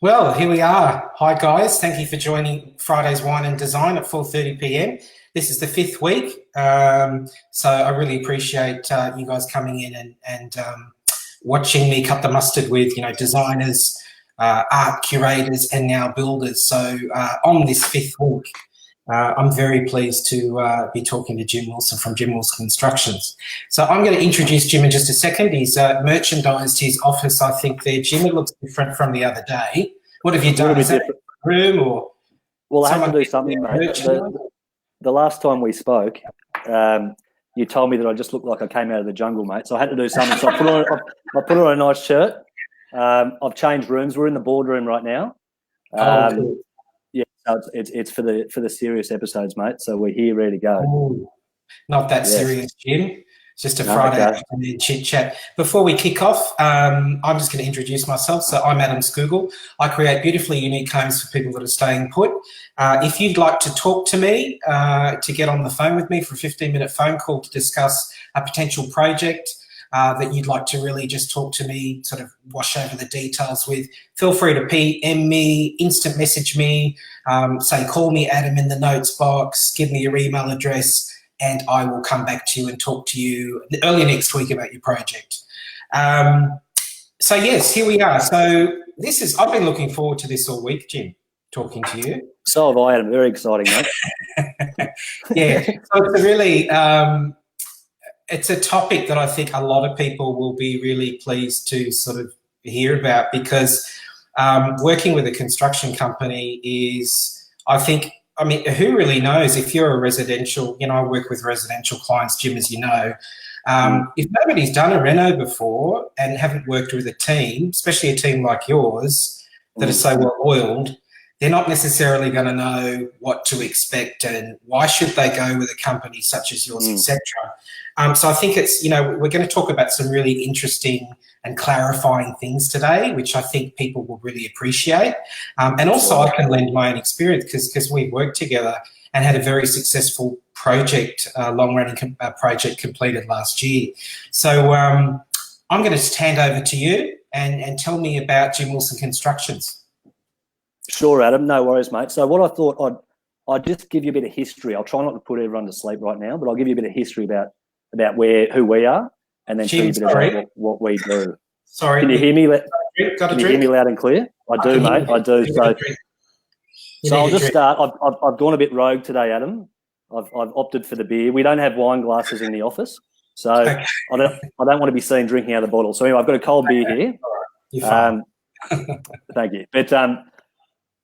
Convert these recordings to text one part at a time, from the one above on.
Well, here we are. Hi, guys. Thank you for joining Friday's Wine and Design at 4:30 p.m. This is the fifth week, so I really appreciate you guys coming in and watching me cut the mustard with designers, art curators, and now builders. So on this fifth week, I'm very pleased to be talking to Jim Wilson from Jim Wilson Constructions. So I'm going to introduce Jim in just a second. He's merchandised his office, I think, there. Jim, it looks different from the other day. What have you done? Is that a room or? Well, I had to do something, mate. The last time we spoke, you told me that I just looked like I came out of the jungle, mate. So I had to do something. So I put on a nice shirt. I've changed rooms. We're in the boardroom right now. Cool. Yeah, so it's for the serious episodes, mate. So we're here, ready to go. Ooh, not that serious, Jim. It's just a Friday afternoon chit chat. Before we kick off, I'm just going to introduce myself. So I'm Adam Scougall. I create beautifully unique homes for people that are staying put. If you'd like to talk to me, to get on the phone with me for a 15-minute phone call to discuss a potential project that you'd like to really just talk to me, sort of wash over the details with, feel free to PM me, instant message me, say call me Adam in the notes box, give me your email address, and I will come back to you and talk to you early next week about your project. So yes, here we are. So I've been looking forward to this all week, Jim, talking to you. So have I, Adam. Very exciting, mate. Yeah, so it's a really, it's a topic that I think a lot of people will be really pleased to sort of hear about, because working with a construction company is, I mean, who really knows if you're a residential, I work with residential clients, Jim, as you know. If nobody's done a reno before and haven't worked with a team, especially a team like yours that is so well oiled, they're not necessarily going to know what to expect and why should they go with a company such as yours, etc. So I think it's, we're going to talk about some really interesting and clarifying things today, which I think people will really appreciate. And also I can lend my own experience because we worked together and had a very successful project, long-running project completed last year. So I'm going to hand over to you and tell me about Jim Wilson Constructions. Sure, Adam. No worries, mate. So what I thought, I'd just give you a bit of history. I'll try not to put everyone to sleep right now, but I'll give you a bit of history about who we are, and then tell you a bit about what we do. Sorry. Can you hear me? Can you hear me loud and clear? I do, mate. I do. So I'll just start. I've gone a bit rogue today, Adam. I've opted for the beer. We don't have wine glasses in the office, so I don't want to be seen drinking out of the bottle. So anyway, I've got a cold beer here. You're fine. Thank you. But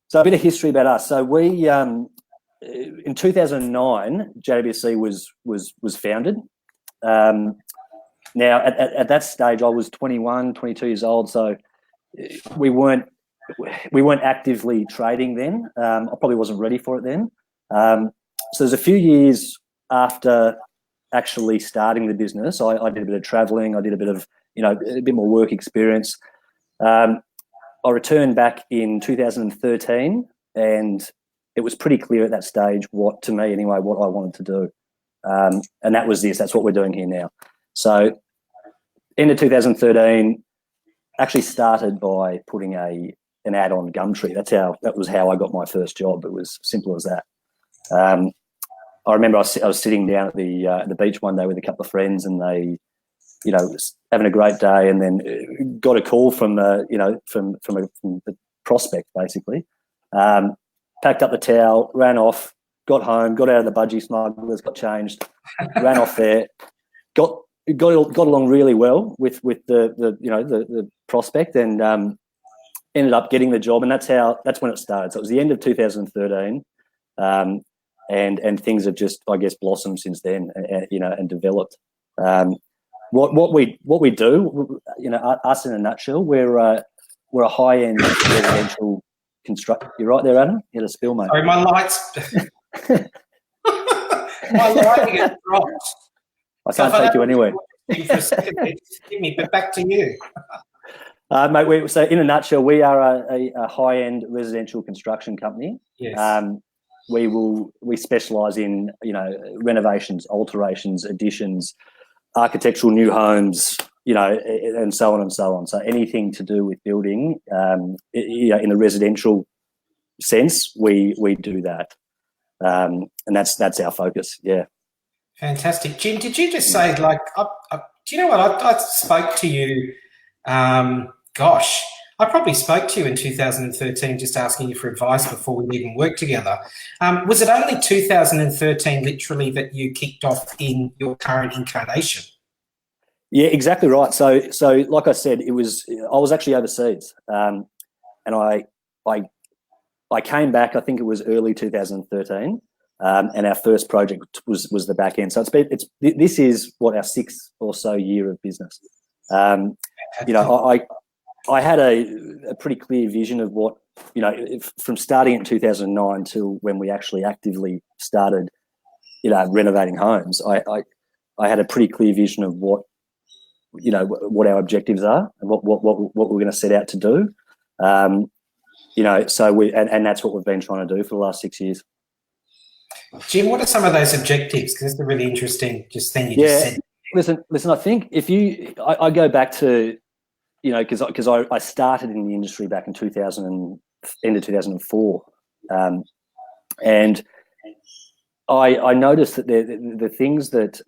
so a bit of history about us. So we in 2009, JWC was founded. Now at that stage, I was 21, 22 years old, so we weren't actively trading then. I probably wasn't ready for it then. So there's a few years after actually starting the business, I did a bit of traveling. I did a bit of a bit more work experience. I returned back in 2013, and it was pretty clear at that stage to me anyway, what I wanted to do. And that was this. That's what we're doing here now. So end of 2013, actually started by putting an ad on Gumtree. That was how I got my first job. It was simple as that. I remember I was sitting down at the beach one day with a couple of friends, and they, having a great day, and then got a call from the prospect basically. Packed up the towel, ran off, got home, got out of the budgie smugglers, got changed, ran off there, got along really well with the prospect, and ended up getting the job, and that's when it started. So it was the end of 2013, and things have just, I guess, blossomed since then, and developed. What we do, us in a nutshell, we're a high-end residential construct. You're right there, Adam. You had a spill, mate. Sorry, my lights. My lighting has dropped. I can't take you anywhere. For a second, give me, but back to you. Mate, so in a nutshell, we are a high-end residential construction company. Yes. We specialise in renovations, alterations, additions, architectural new homes, and so on and so on. So anything to do with building, in the residential sense, we do that, and that's our focus. Yeah. Fantastic. Jim, did you just say, like, do you know what? I spoke to you, gosh, I probably spoke to you in 2013 just asking you for advice before we even worked together. Was it only 2013 literally that you kicked off in your current incarnation? Yeah, exactly right. So like I said, I was actually overseas, and I came back. I think it was early 2013, and our first project was the back end. So this is what our 6th or so year of business. I had a pretty clear vision of what, from starting in 2009 till when we actually actively started, renovating homes. I had a pretty clear vision of what our objectives are and what we're going to set out to do. So and that's what we've been trying to do for the last 6 years. Jim, what are some of those objectives? Because it's a really interesting just said. Listen. I think I go back to, because I started in the industry back in end of 2004, and I noticed that the things that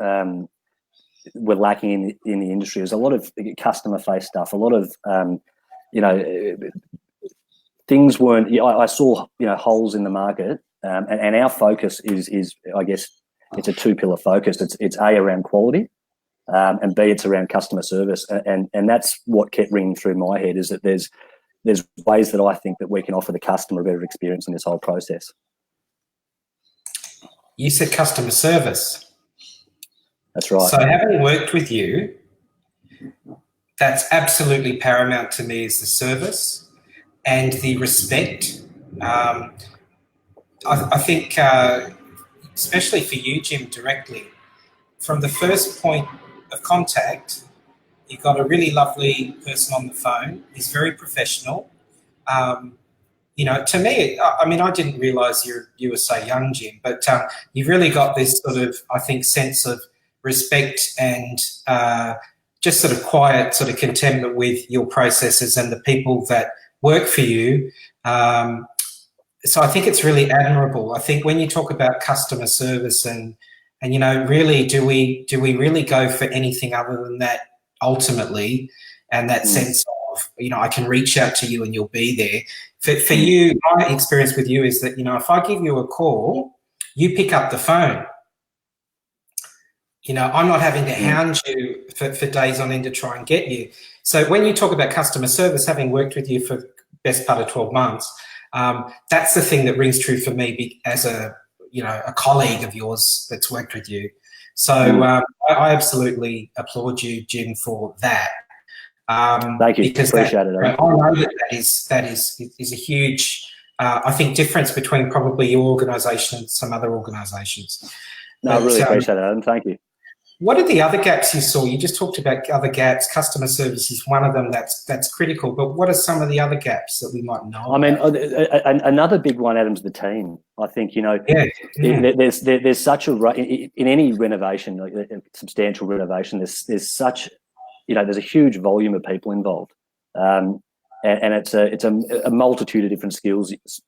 were lacking in the industry was a lot of customer-faced stuff, a lot of things weren't. I saw holes in the market, and our focus is I guess it's a 2-pillar focus. It's A, around quality, and B, it's around customer service, and that's what kept ringing through my head, is that there's ways that I think that we can offer the customer a better experience in this whole process. You said customer service. That's right. So having worked with you, that's absolutely paramount to me, is the service and the respect. I think, especially for you, Jim, directly, from the first point of contact, you've got a really lovely person on the phone. He's very professional. To me, I didn't realise you were so young, Jim, but you've really got this sort of, I think, sense of respect and just sort of quiet sort of contentment with your processes and the people that work for you. So I think it's really admirable. I think when you talk about customer service and really, do we really go for anything other than that ultimately, and that sense of, I can reach out to you and you'll be there. For you, my experience with you is that, if I give you a call, you pick up the phone. I'm not having to hound you for days on end to try and get you. So when you talk about customer service, having worked with you for the best part of 12 months, that's the thing that rings true for me as a colleague of yours that's worked with you. So I absolutely applaud you, Jim, for that. Thank you. Because appreciate it. I know that is a huge, I think, difference between probably your organisation and some other organisations. No, I really appreciate it, Adam. Thank you. What are the other gaps you saw? You just talked about other gaps. Customer service is one of them that's critical. But what are some of the other gaps that we might know? Another big one, Adam's the team. I think, there's such in any renovation, like a substantial renovation, there's such, there's a huge volume of people involved, and it's a multitude of different skill sets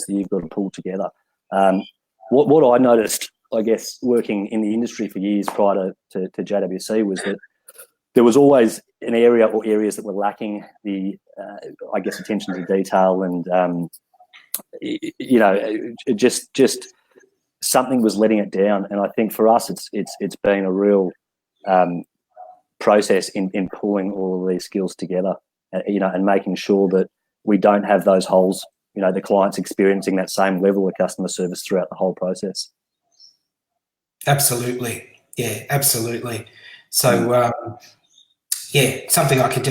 that you've got to pull together. What I noticed, I guess, working in the industry for years prior to JWC, was that there was always an area or areas that were lacking the, I guess, attention to detail, and just something was letting it down. And I think for us, it's been a real process in pulling all of these skills together, and making sure that we don't have those holes. The client's experiencing that same level of customer service throughout the whole process. Absolutely. Yeah, absolutely. So, something I could,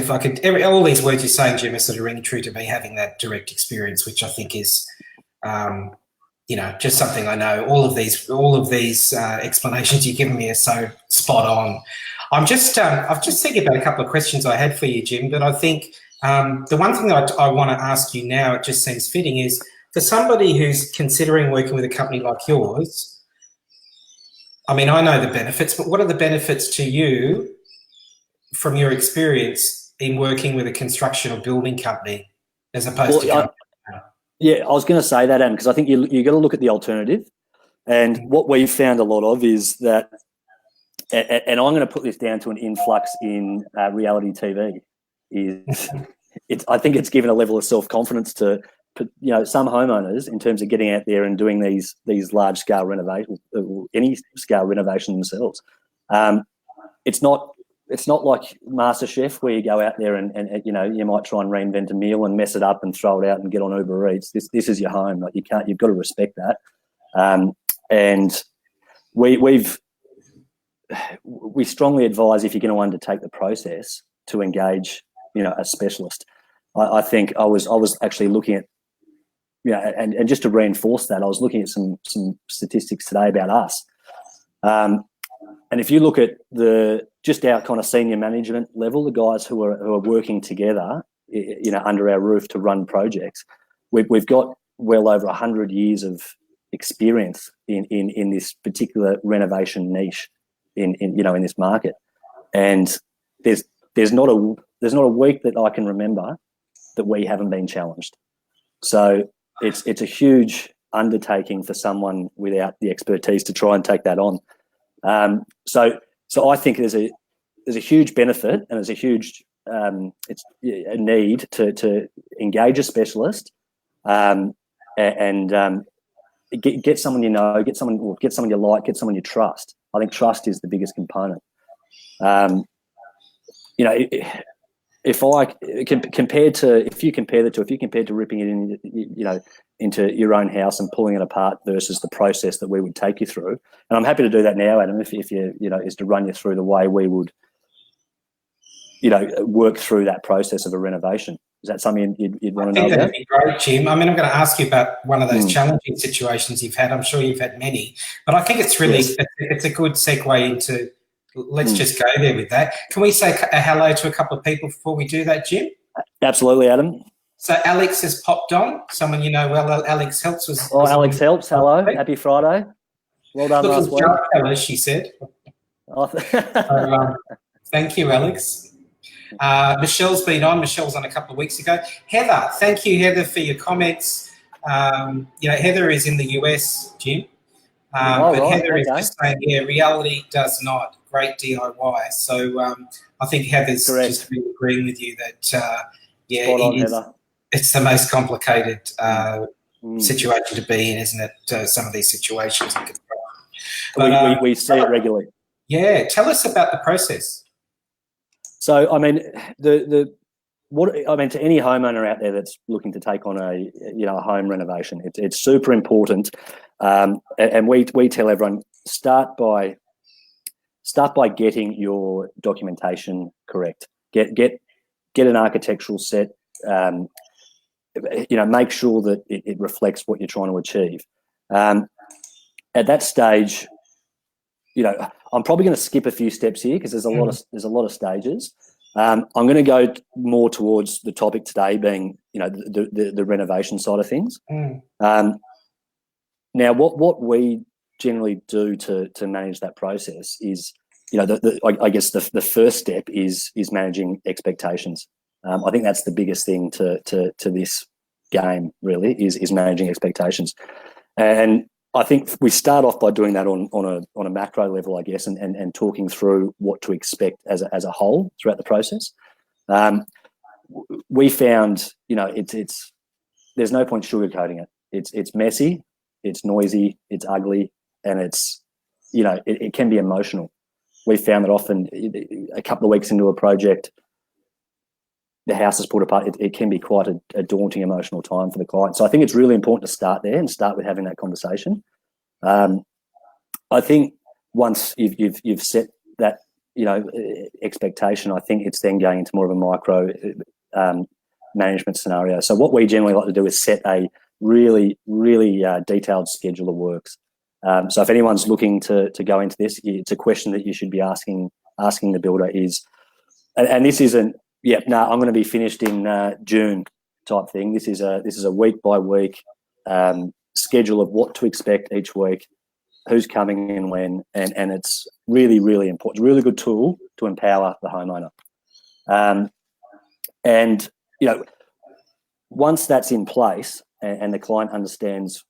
all these words you're saying, Jim, are sort of ringing true to me, having that direct experience, which I think is, just something I know. All of these explanations you've given me are so spot on. I've just thinking about a couple of questions I had for you, Jim, but I think the one thing that I want to ask you now, it just seems fitting, is for somebody who's considering working with a company like yours, I know the benefits, but what are the benefits to you from your experience in working with a construction or building company as opposed to yeah, I was going to say that, Adam, because I think you got to look at the alternative. And what we've found a lot of is that, and I'm going to put this down to an influx in reality TV, I think it's given a level of self-confidence to some homeowners in terms of getting out there and doing these large scale renovations, any scale renovation themselves. It's not like MasterChef where you go out there and you might try and reinvent a meal and mess it up and throw it out and get on Uber Eats. This is your home. Like, you've got to respect that. And we strongly advise, if you're going to undertake the process, to engage a specialist. I think I was actually looking at and just to reinforce that, I was looking at some statistics today about us. And if you look at just our kind of senior management level, the guys who are working together, under our roof to run projects, we've got well over 100 years of experience in this particular renovation niche in this market. And there's not a week that I can remember that we haven't been challenged. So it's a huge undertaking for someone without the expertise to try and take that on. So I think there's a huge benefit, and there's a huge it's a need to engage a specialist and get someone get someone you like, get someone you trust. I think trust is the biggest component. If you compare to ripping it in, into your own house and pulling it apart versus the process that we would take you through, and I'm happy to do that now, Adam, if you is to run you through the way we would, work through that process of a renovation. Is that something you'd want to know about? That'd be great, Jim. I mean, I'm going to ask you about one of those challenging situations you've had. I'm sure you've had many, but I think it's really it's a good segue into. Let's just go there with that. Can we say a hello to a couple of people before we do that, Jim? Absolutely, Adam. So Alex has popped on. Someone well, Alex Helps was. Oh, Alex Helps. Hello. Happy Friday. Well done last week. Hello, she said. Thank you, Alex. Michelle's been on. Michelle was on a couple of weeks ago. Heather, thank you, Heather, for your comments. Heather is in the US, Jim. Heather is just saying, reality does not. Great DIY. So I think Heather's just really agreeing with you that, it's the most complicated situation to be in, isn't it? Some of these situations. But, we see it regularly. Yeah. Tell us about the process. So, I mean, to any homeowner out there that's looking to take on a home renovation, it's super important. And we tell everyone, start by getting your documentation correct. Get an architectural set. Make sure that it reflects what you're trying to achieve. At that stage, I'm probably going to skip a few steps here because there's a lot of stages. I'm going to go more towards the topic today being, the renovation side of things. Now, what we generally do to manage that process is, I guess the first step is managing expectations. I think that's the biggest thing to this game, really, is managing expectations. And I think we start off by doing that on a macro level, I guess, and talking through what to expect as a whole throughout the process. We found, there's no point sugarcoating it. It's messy, it's noisy, it's ugly, and it's, it can be emotional. We found that often a couple of weeks into a project, the house is pulled apart. It can be quite a daunting emotional time for the client. So I think it's really important to start there and start with having that conversation. I think once you've set that expectation, I think it's then going into more of a micro management scenario. So what we generally like to do is set a really detailed schedule of works. So if anyone's looking to go into this, it's a question that you should be asking the builder is, and this isn't, I'm going to be finished in June type thing. This is a week by week schedule of what to expect each week. who's coming in when, and it's really, really important. It's a really good tool to empower the homeowner. And, you know, once that's in place and the client understands,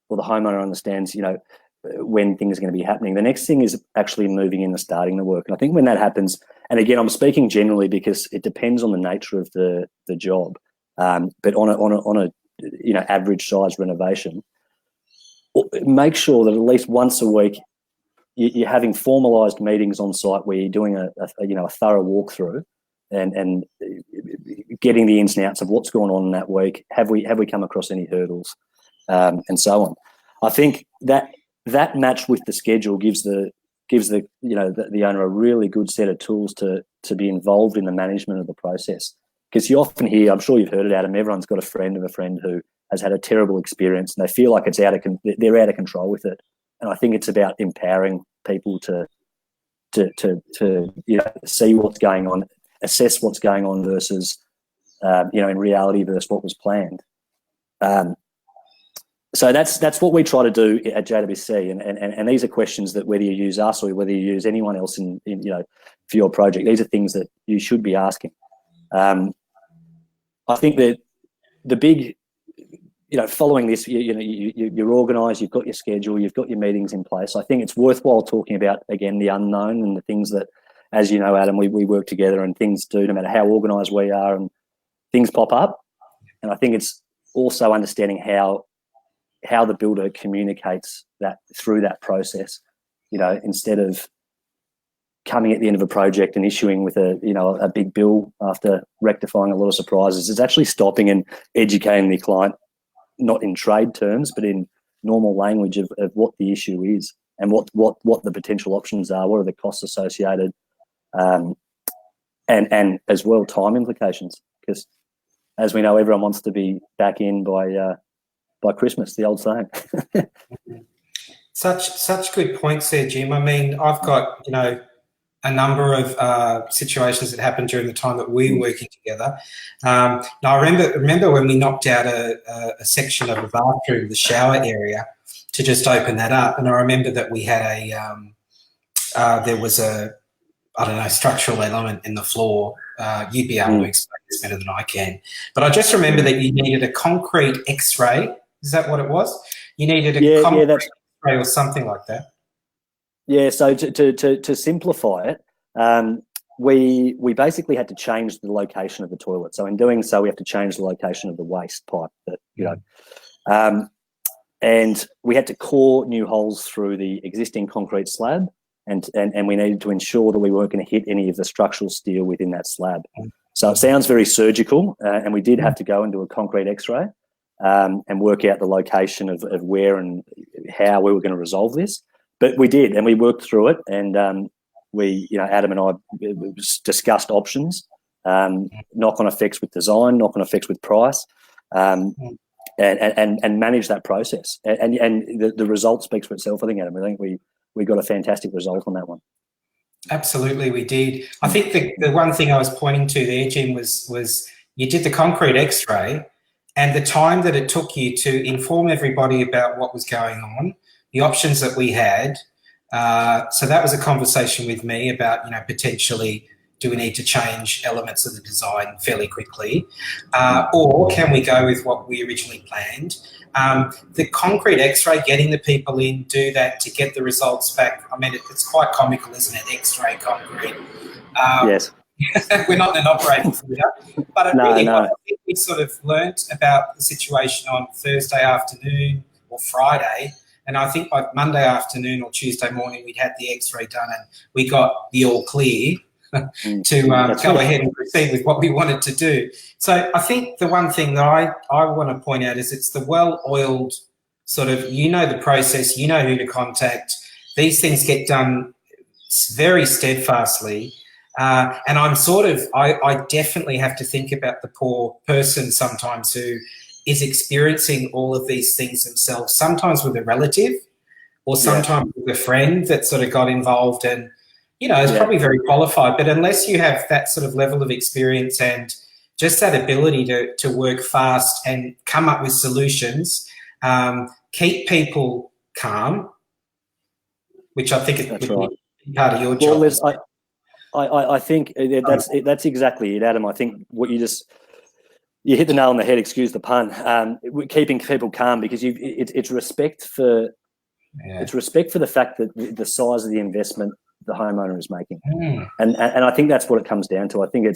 or the homeowner understands, you know, when things are going to be happening, the next thing is actually moving in and starting the work. And I think when that happens, and again, I'm speaking generally because it depends on the nature of the job, but on a you know, average size renovation, make sure that at least once a week you're having formalised meetings on site where you're doing a thorough walkthrough and getting the ins and outs of what's going on in that week. Have we come across any hurdles, and so on. I think that matched with the schedule gives the owner a really good set of tools to be involved in the management of the process. Because you often hear, I'm sure you've heard it, Adam, everyone's got a friend of a friend who has had a terrible experience and they feel like they're out of control with it. And I think it's about empowering people to you know, see what's going on, assess what's going on versus you know, in reality versus what was planned. So that's what we try to do at JWC, and these are questions that whether you use us or whether you use anyone else in you know, for your project, these are things that you should be asking. I think that the big, you know, following this, you're organised, you've got your schedule, you've got your meetings in place. I think it's worthwhile talking about, again, the unknown and the things that, as you know, Adam, we work together and things do, no matter how organised we are, and things pop up. And I think it's also understanding how the builder communicates that through that process, you know, instead of coming at the end of a project and issuing with a big bill after rectifying a lot of surprises. It's actually stopping and educating the client, not in trade terms, but in normal language of what the issue is and what the potential options are, what are the costs associated, and as well time implications, because as we know, everyone wants to be back in by Christmas, the old saying. Such good points there, Jim. I mean, I've got, you know, a number of situations that happened during the time that we were working together. Now, I remember when we knocked out a section of the bathroom, the shower area, to just open that up. And I remember that we had there was a, I don't know, structural element in the floor. You'd be able to explain this better than I can. But I just remember that you needed a concrete X-ray. Is that what it was? You needed a concrete X-ray or something like that. Yeah, so to simplify it, we basically had to change the location of the toilet. So in doing so, we have to change the location of the waste pipe that, you know, and we had to core new holes through the existing concrete slab, and we needed to ensure that we weren't going to hit any of the structural steel within that slab. So it sounds very surgical, and we did have to go and do a concrete X-ray and work out the location of where and how we were going to resolve this. But we did, and we worked through it, and we, you know, Adam and I discussed options, knock-on effects with design, knock-on effects with price, and manage that process. And the result speaks for itself, I think, Adam. I think we got a fantastic result on that one. Absolutely, we did. I think the one thing I was pointing to there, Jim, was you did the concrete X-ray, and the time that it took you to inform everybody about what was going on, the options that we had. So that was a conversation with me about, you know, potentially do we need to change elements of the design fairly quickly, or can we go with what we originally planned? The concrete X-ray, getting the people in, do that to get the results back. I mean, it's quite comical, isn't it? X-ray concrete. Yes. We're not in an operating theatre, but I think we sort of learnt about the situation on Thursday afternoon or Friday. And I think by Monday afternoon or Tuesday morning, we'd had the X-ray done and we got the all clear to go ahead and proceed with what we wanted to do. So I think the one thing that I want to point out is it's the well-oiled sort of, you know, the process, you know who to contact. These things get done very steadfastly. And I'm sort of, I definitely have to think about the poor person sometimes who is experiencing all of these things themselves, sometimes with a relative or sometimes with a friend that sort of got involved and, you know, is probably very qualified. But unless you have that sort of level of experience and just that ability to work fast and come up with solutions, keep people calm, which I think That's would right. be part of your Well, job. I think that's exactly it, Adam. I think what you hit the nail on the head. Excuse the pun. Keeping people calm, because it's respect for the fact that the size of the investment the homeowner is making, and I think that's what it comes down to. I think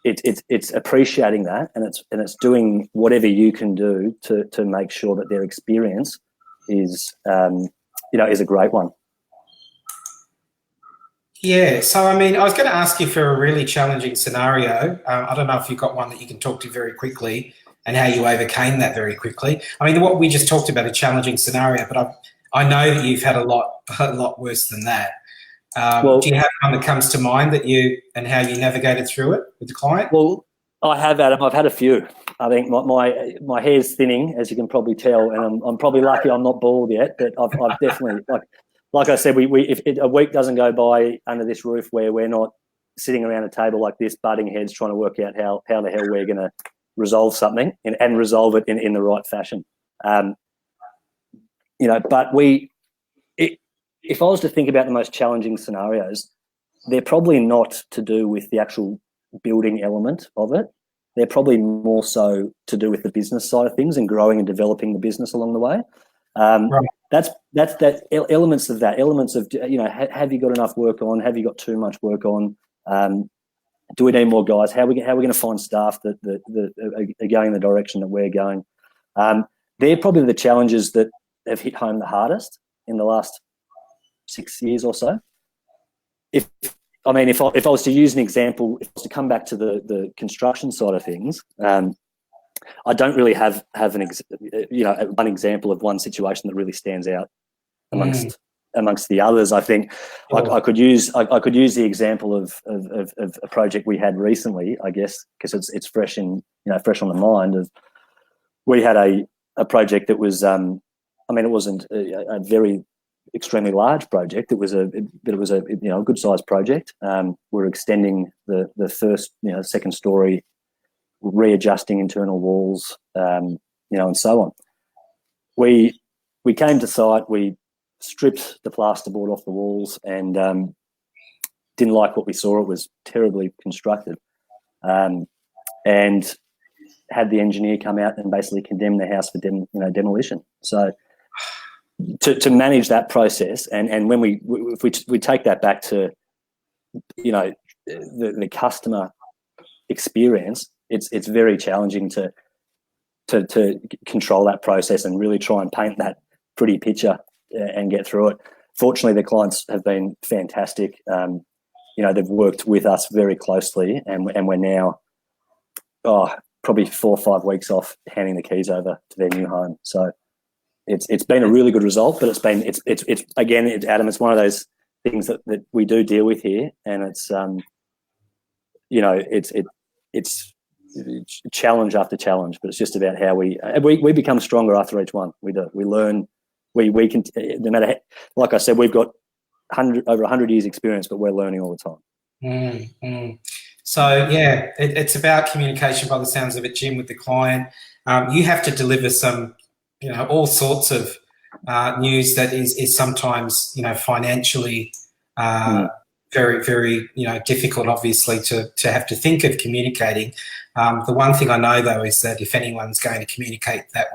it's appreciating that, and it's doing whatever you can do to make sure that their experience is is a great one. Yeah, so I mean, I was going to ask you for a really challenging scenario. I don't know if you've got one that you can talk to very quickly and how you overcame that very quickly. I mean, what we just talked about, a challenging scenario, but I know that you've had a lot worse than that. Do you have one that comes to mind and how you navigated through it with the client? Well, I have, Adam. I've had a few. I think my hair's thinning, as you can probably tell, and I'm probably lucky I'm not bald yet, but I've definitely like I said, if a week doesn't go by under this roof where we're not sitting around a table like this, butting heads, trying to work out how the hell we're going to resolve something and resolve it in the right fashion. But if I was to think about the most challenging scenarios, they're probably not to do with the actual building element of it. They're probably more so to do with the business side of things and growing and developing the business along the way. Right. That's elements of that. Elements of, have you got enough work on? Have you got too much work on? Do we need more guys? How are we going to find staff that are going in the direction that we're going? They're probably the challenges that have hit home the hardest in the last 6 years or so. If I was to use an example, if I was to come back to the construction side of things, I don't really have one example of one situation that really stands out amongst the others. I think I could use the example of a project we had recently, I guess, because it's fresh on the mind. We had a project that was it wasn't a very extremely large project. It was a good sized project. We're extending the first second story, readjusting internal walls, and so on. We came to site, we stripped the plasterboard off the walls, and didn't like what we saw. It was terribly constructed, and had the engineer come out and basically condemn the house for demolition. So to manage that process, and when if we take that back to the customer experience, it's very challenging to control that process and really try and paint that pretty picture and get through it. Fortunately, the clients have been fantastic. They've worked with us very closely, and we're now probably 4 or 5 weeks off handing the keys over to their new home. So it's been a really good result, but it's again, Adam, it's one of those things that we do deal with here, and it's it's challenge after challenge, but it's just about how we become stronger after each one. We learn. We can, no matter, like I said, we've got over 100 years experience, but we're learning all the time. So yeah, it's about communication by the sounds of it, Jim, with the client. You have to deliver some, all sorts of news that is sometimes, financially very, very, difficult, obviously, to have to think of communicating. The one thing I know, though, is that if anyone's going to communicate that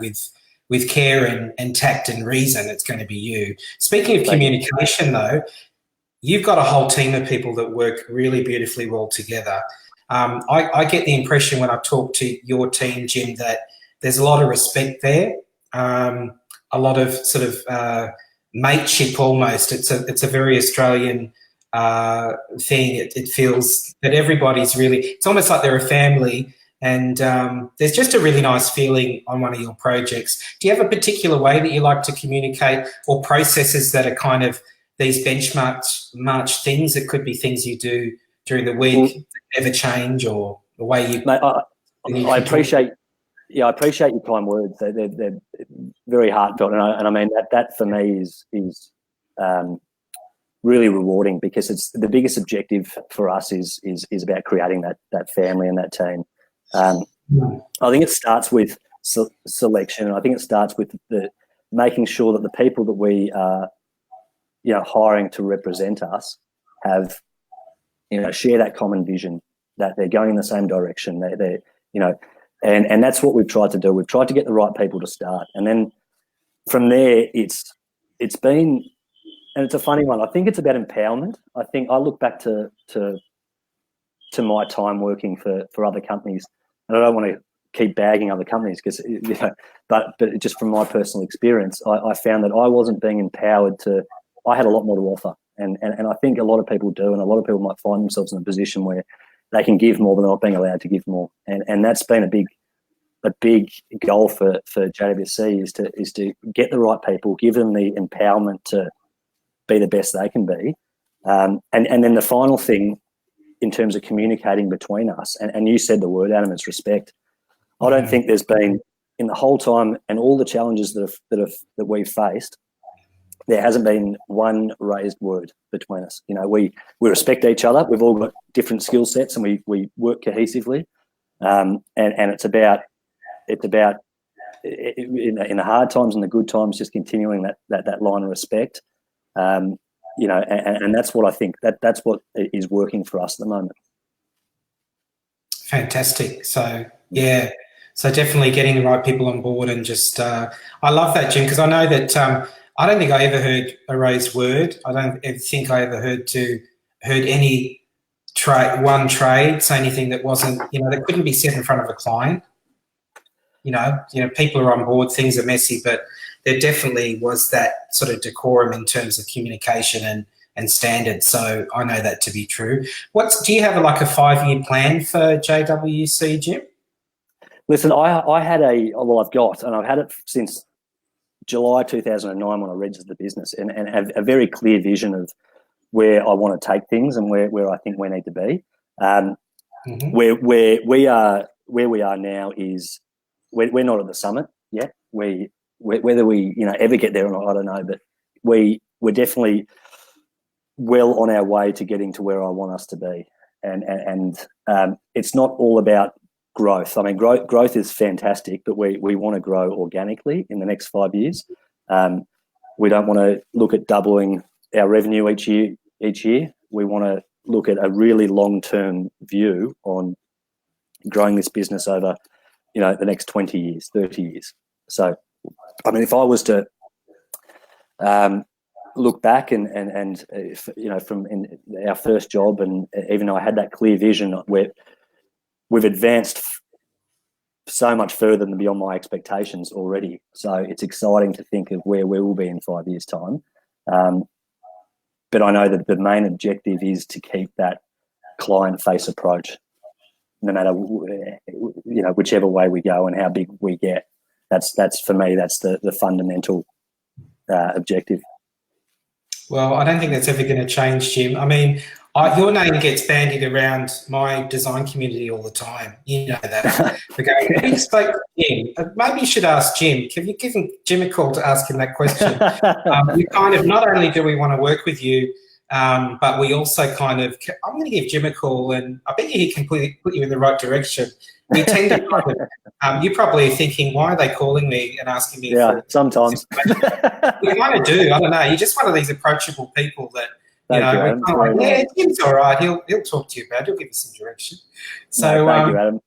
with care and tact and reason, it's going to be you. Speaking of communication, though, you've got a whole team of people that work really beautifully well together. I get the impression when I talk to your team, Jim, that there's a lot of respect there, a lot of sort of mateship almost. It's a very Australian thing. It feels that everybody's really, it's almost like they're a family, and there's just a really nice feeling on one of your projects. Do you have a particular way that you like to communicate, or processes that are kind of these benchmark things? It could be things you do during the week that never change, or the way you... Mate, I appreciate your kind words. They're very heartfelt, and I mean that for me is really rewarding, because it's the biggest objective for us is about creating that family and that team. I think it starts with selection. I think it starts with the making sure that the people that we are, hiring to represent us have, share that common vision, that they're going in the same direction. They're and that's what we've tried to do. We've tried to get the right people to start, and then from there, it's been, and it's a funny one. I think it's about empowerment. I think I look back to my time working for other companies, and I don't want to keep bagging other companies because, but just from my personal experience, I found that I wasn't being empowered I had a lot more to offer. And I think a lot of people do, and a lot of people might find themselves in a position where they can give more, but they're not being allowed to give more. And that's been a big goal for JWC is to get the right people, give them the empowerment to be the best they can be. And then the final thing in terms of communicating between us, and you said the word, Adam, it's respect. I don't think there's been, in the whole time and all the challenges that we've faced, there hasn't been one raised word between us. We respect each other. We've all got different skill sets, and we work cohesively. And it's about in the hard times and the good times, just continuing that line of respect. And that's what I think that's what is working for us at the moment. Fantastic. So yeah, so definitely getting the right people on board, and just I love that, Jim, because I know that I don't think I ever heard a raised word. I don't ever think I ever heard any trade say anything that wasn't, that couldn't be said in front of a client. People are on board, things are messy, but there definitely was that sort of decorum in terms of communication and standards. So I know that to be true. Do you have a 5-year plan for JWC, Jim? Listen, I've got, and I've had it since July 2009 when I registered the business, and have a very clear vision of where I want to take things and where I think we need to be. Where we are now is we're not at the summit yet. Whether we ever get there or not, I don't know, but we're definitely well on our way to getting to where I want us to be. And it's not all about growth. I mean, growth is fantastic, but we want to grow organically in the next 5 years. We don't want to look at doubling our revenue each year. We want to look at a really long-term view on growing this business over, the next 20 years, 30 years. So, I mean, if I was to look back and from our first job, and even though I had that clear vision, we've advanced so much further than beyond my expectations already. So it's exciting to think of where we will be in 5 years' time. But I know that the main objective is to keep that client-face approach, no matter whichever way we go and how big we get. That's for me. That's the fundamental objective. Well, I don't think that's ever going to change, Jim. I mean, your name gets bandied around my design community all the time. You know that. We spoke to Jim. Maybe you should ask Jim. Have you given Jim a call to ask him that question? We kind of, not only do we want to work with you, but we also I'm going to give Jim a call, and I bet he can put you in the right direction. We tend to you're probably thinking, why are they calling me and asking me? Yeah, sometimes. You kind of do. I don't know. You're just one of these approachable people that, we're kind of like, yeah, Jim's all right. He'll talk to you about it. He'll give you some direction. So, thank you, Adam.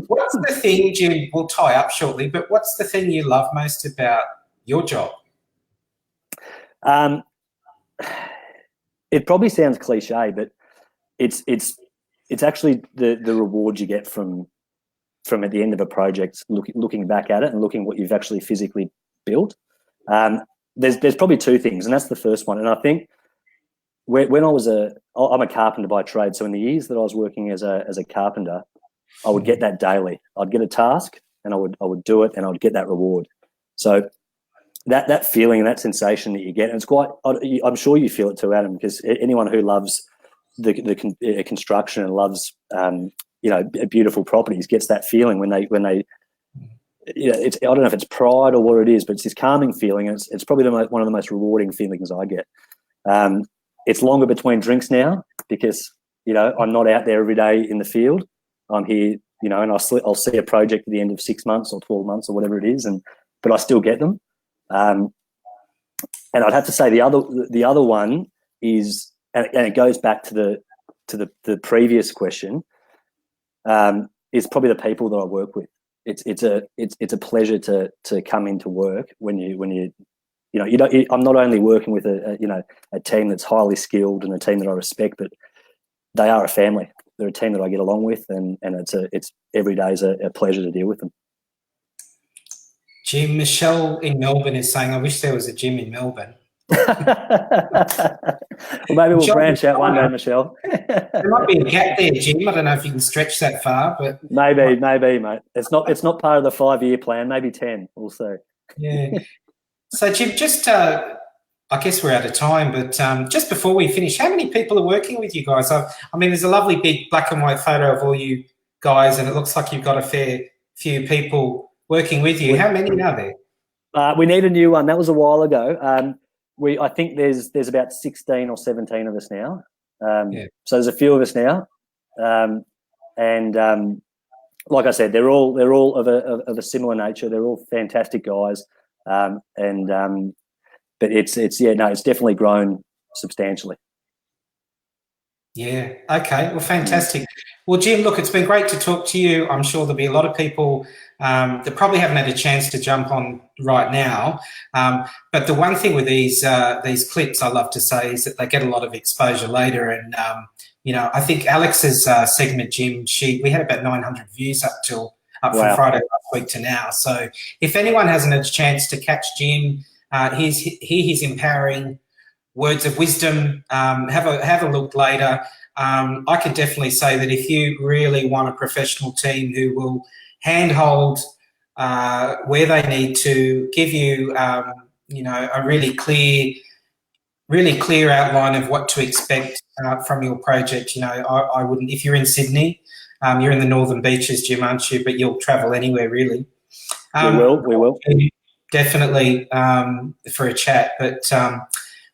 What's the thing, Jim, we'll tie up shortly, but what's the thing you love most about your job? It probably sounds cliche, but it's actually the reward you get from at the end of a project, looking back at it and looking what you've actually physically built. There's probably two things, and that's the first one. And I think when I'm a carpenter by trade, so in the years that I was working as a carpenter, I would get that daily. I'd get a task and I would do it, and I would get that reward. So that feeling and that sensation that you get, and it's quite, I'm sure you feel it too, Adam, because anyone who loves the construction and loves beautiful properties gets that feeling when they it's, I don't know if it's pride or what it is, but it's this calming feeling. And it's probably one of the most rewarding feelings I get. It's longer between drinks now because I'm not out there every day in the field. I'm here, and I'll see a project at the end of 6 months or 12 months or whatever it is, and but I still get them. And I'd have to say the other one is, and it goes back to the previous question, is probably the people that I work with. It's a pleasure to come into work when you know, I'm not only working with a team that's highly skilled and a team that I respect, but they are a family. They're a team that I get along with, and it's every day is a pleasure to deal with them. Jim, Michelle in Melbourne is saying, I wish there was a gym in Melbourne. Well, maybe we'll branch out one day, Michelle. There might be a gap there, Jim. I don't know if you can stretch that far, but maybe, mate. It's not part of the 5-year plan. Maybe 10. We'll see. Yeah. So, Jim, just I guess we're out of time, but just before we finish, how many people are working with you guys? I mean, there's a lovely big black and white photo of all you guys, and it looks like you've got a fair few people working with you. How many are there? We need a new one. That was a while ago. I think there's about 16 or 17 of us now. So there's a few of us now, and like I said, they're all of a similar nature. They're all fantastic guys, but it's definitely grown substantially. Yeah. Okay. Well, fantastic. Well, Jim, look, it's been great to talk to you. I'm sure there'll be a lot of people that probably haven't had a chance to jump on right now. But the one thing with these clips, I love to say, is that they get a lot of exposure later. And I think Alex's segment, Jim, we had about 900 views up from Friday last week to now. So if anyone hasn't had a chance to catch Jim, hear his empowering words of wisdom, have a look later. I can definitely say that if you really want a professional team who will handhold where they need to, give you, a really clear outline of what to expect from your project. I wouldn't, if you're in Sydney, you're in the Northern Beaches, Jim, aren't you? But you'll travel anywhere, really. We will. Definitely for a chat, but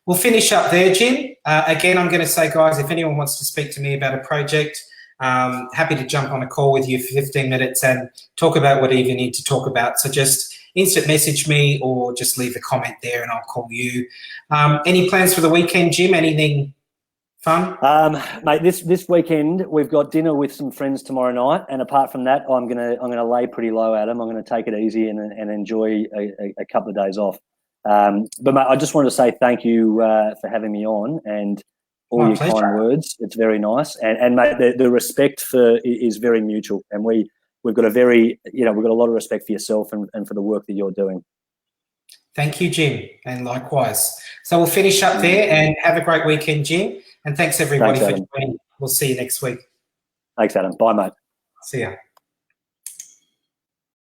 we'll finish up there, Jim. Again, I'm going to say, guys, if anyone wants to speak to me about a project, happy to jump on a call with you for 15 minutes and talk about whatever you need to talk about. So just instant message me or just leave a comment there and I'll call you. Any plans for the weekend, Jim? Anything fun? Mate, this weekend we've got dinner with some friends tomorrow night, and apart from that, I'm gonna lay pretty low, Adam. I'm gonna take it easy and enjoy a couple of days off. But mate, I just wanted to say thank you for having me on and all your kind words. It's very nice, and mate, the respect is very mutual, and we've got we've got a lot of respect for yourself and for the work that you're doing. Thank you, Jim, and likewise. So we'll finish up there and have a great weekend, Jim. And thanks everybody for joining. We'll see you next week. Thanks, Adam. Bye, mate. See ya.